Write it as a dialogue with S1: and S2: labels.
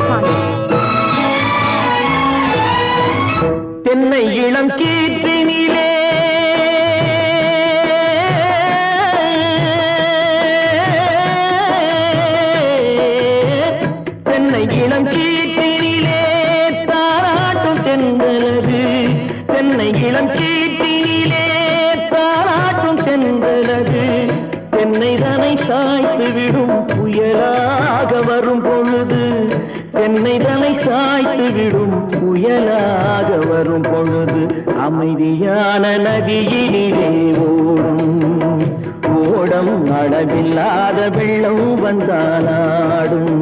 S1: சாமி.
S2: தென்னை இளம் கீற்றினிலே தென்னை இளம் கீற்றினிலே தாராட்டும் தென்றலது. தென்னை இளம் கீற்றினிலே தாராட்டும் தென்றலது. தென்னை தனை சாய்த்து விடும் புயலாக வரும் பொழுது. தென்னை தனை சாய்த்து விடும் புயலாக வரும் பொழுது. அமைதியான நதியிலே ஓடும் ஓடம் அளவில்லாத வெள்ளம் வந்தாலாடும்.